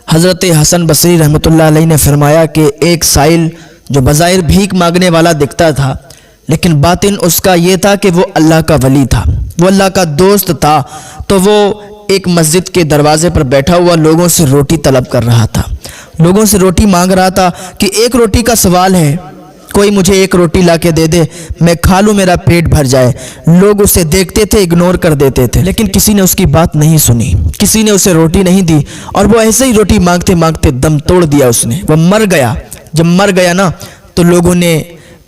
حضرت حسن بصری رحمۃ اللہ علیہ نے فرمایا کہ ایک سائل جو بظاہر بھیک مانگنے والا دکھتا تھا لیکن باطن اس کا یہ تھا کہ وہ اللہ کا ولی تھا، وہ اللہ کا دوست تھا، تو وہ ایک مسجد کے دروازے پر بیٹھا ہوا لوگوں سے روٹی طلب کر رہا تھا، لوگوں سے روٹی مانگ رہا تھا کہ ایک روٹی کا سوال ہے، کوئی مجھے ایک روٹی لا کے دے دے، میں کھا لوں، میرا پیٹ بھر جائے۔ لوگ اسے دیکھتے تھے، اگنور کر دیتے تھے، لیکن کسی نے اس کی بات نہیں سنی، کسی نے اسے روٹی نہیں دی، اور وہ ایسے ہی روٹی مانگتے مانگتے دم توڑ دیا اس نے، وہ مر گیا۔ جب مر گیا نا تو لوگوں نے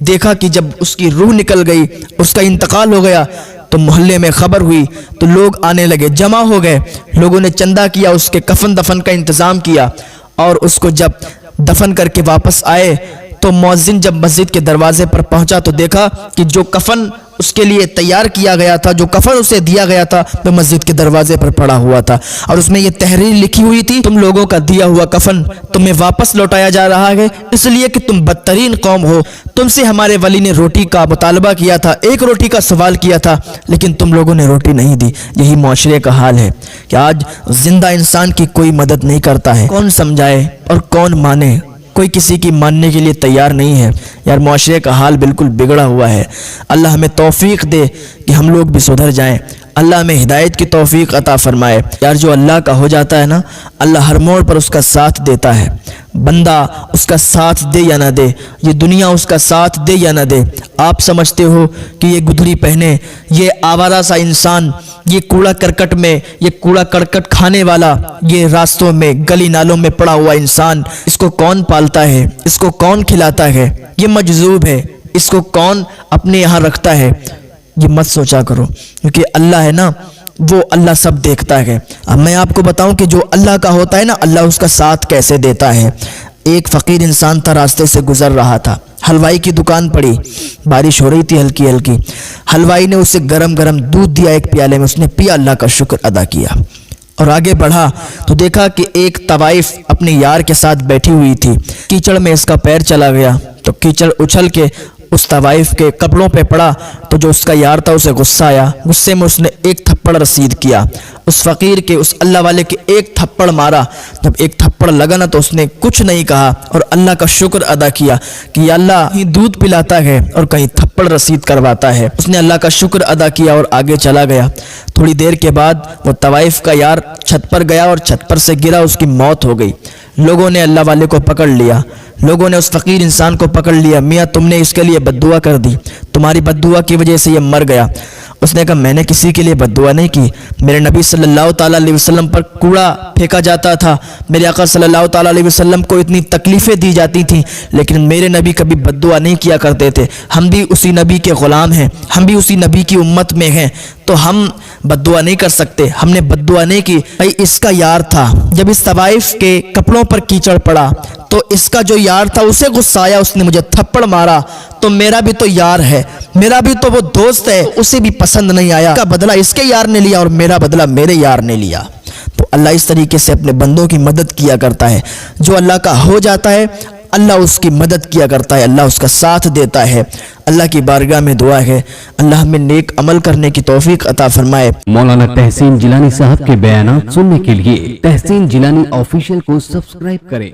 دیکھا کہ جب اس کی روح نکل گئی، اس کا انتقال ہو گیا، تو محلے میں خبر ہوئی تو لوگ آنے لگے، جمع ہو گئے، لوگوں نے چندہ کیا، اس کے کفن دفن کا انتظام کیا، اور اس کو جب دفن کر کے واپس آئے تو مؤذن جب مسجد کے دروازے پر پہنچا تو دیکھا کہ جو کفن اس کے لیے تیار کیا گیا تھا، جو کفن اسے دیا گیا تھا، وہ مسجد کے دروازے پر پڑا ہوا تھا، اور اس میں یہ تحریر لکھی ہوئی تھی، تم لوگوں کا دیا ہوا کفن تمہیں واپس لوٹایا جا رہا ہے، اس لیے کہ تم بدترین قوم ہو، تم سے ہمارے ولی نے روٹی کا مطالبہ کیا تھا، ایک روٹی کا سوال کیا تھا، لیکن تم لوگوں نے روٹی نہیں دی۔ یہی معاشرے کا حال ہے کہ آج زندہ انسان کی کوئی مدد نہیں کرتا ہے، کون سمجھائے اور کون مانے، کوئی کسی کی ماننے کے لیے تیار نہیں ہے۔ یار معاشرے کا حال بالکل بگڑا ہوا ہے۔ اللہ ہمیں توفیق دے کہ ہم لوگ بھی سدھر جائیں، اللہ ہمیں ہدایت کی توفیق عطا فرمائے۔ یار جو اللہ کا ہو جاتا ہے نا، اللہ ہر موڑ پر اس کا ساتھ دیتا ہے، بندہ اس کا ساتھ دے یا نہ دے، یہ دنیا اس کا ساتھ دے یا نہ دے۔ آپ سمجھتے ہو کہ یہ گدھڑی پہنے، یہ آوارہ سا انسان، یہ کوڑا کرکٹ میں، یہ کوڑا کرکٹ کھانے والا، یہ راستوں میں گلی نالوں میں پڑا ہوا انسان، اس کو کون پالتا ہے، اس کو کون کھلاتا ہے؟ یہ مجذوب ہے، اس کو کون اپنے یہاں رکھتا ہے؟ یہ مت سوچا کرو، کیونکہ اللہ ہے نا، وہ اللہ سب دیکھتا ہے۔ اب میں آپ کو بتاؤں کہ جو اللہ کا ہوتا ہے نا، اللہ اس کا ساتھ کیسے دیتا ہے۔ ایک فقیر انسان تھا، راستے سے گزر رہا تھا، حلوائی کی دکان پڑی، بارش ہو رہی تھی ہلکی ہلکی، حلوائی نے اسے گرم گرم دودھ دیا ایک پیالے میں، اس نے پیا، اللہ کا شکر ادا کیا، اور آگے بڑھا تو دیکھا کہ ایک طوائف اپنے یار کے ساتھ بیٹھی ہوئی تھی، کیچڑ میں اس کا پیر چلا گیا تو کیچڑ اچھل کے اس طوائف کے کپڑوں پہ پڑا، تو جو اس کا یار تھا اسے غصہ آیا، غصے میں اس نے ایک تھپڑ رسید کیا، اس فقیر کے، اس اللہ والے کے ایک تھپڑ مارا۔ جب ایک تھپڑ لگا نا تو اس نے کچھ نہیں کہا اور اللہ کا شکر ادا کیا کہ یا اللہ کہیں دودھ پلاتا ہے اور کہیں تھپڑ رسید کرواتا ہے۔ اس نے اللہ کا شکر ادا کیا اور آگے چلا گیا۔ تھوڑی دیر کے بعد وہ طوائف کا یار چھت پر گیا اور چھت پر سے گرا، اس کی موت ہو گئی۔ لوگوں نے اللہ والے کو پکڑ لیا، لوگوں نے اس فقیر انسان کو پکڑ لیا، میاں تم نے اس کے لیے بد دعا کر دی، تمہاری بد دعا کی وجہ سے یہ مر گیا۔ اس نے کہا میں نے کسی کے لیے بد دعا نہیں کی، میرے نبی صلی اللہ تعالیٰ علیہ وسلم پر کوڑا پھینکا جاتا تھا، میرے آقا صلی اللہ تعالیٰ علیہ وسلم کو اتنی تکلیفیں دی جاتی تھیں، لیکن میرے نبی کبھی بد دعا نہیں کیا کرتے تھے۔ ہم بھی اسی نبی کے غلام ہیں، ہم بھی اسی نبی کی امت میں ہیں، تو ہم بد دعا نہیں کر سکتے، ہم نے بد دعا نہیں کی۔ بھائی اس کا یار تھا، جب اس طوائف کے کپڑوں پر کیچڑ پڑا تو اس کا جو یار تھا اسے غصہ آیا، اس نے مجھے تھپڑ مارا، تو میرا بھی تو یار ہے، میرا بھی تو وہ دوست ہے، اسے بھی پسند نہیں آیا، اس کا بدلہ اس کے یار نے لیا اور میرا بدلہ میرے یار نے لیا۔ تو اللہ اس طریقے سے اپنے بندوں کی مدد کیا کرتا ہے، جو اللہ کا ہو جاتا ہے اللہ اس کی مدد کیا کرتا ہے، اللہ اس کا ساتھ دیتا ہے۔ اللہ کی بارگاہ میں دعا ہے اللہ ہمیں نیک عمل کرنے کی توفیق عطا فرمائے۔ مولانا تحسین جیلانی صاحب کے بیانات سننے کے لیے تحسین جیلانی آفیشیل کو سبسکرائب کریں۔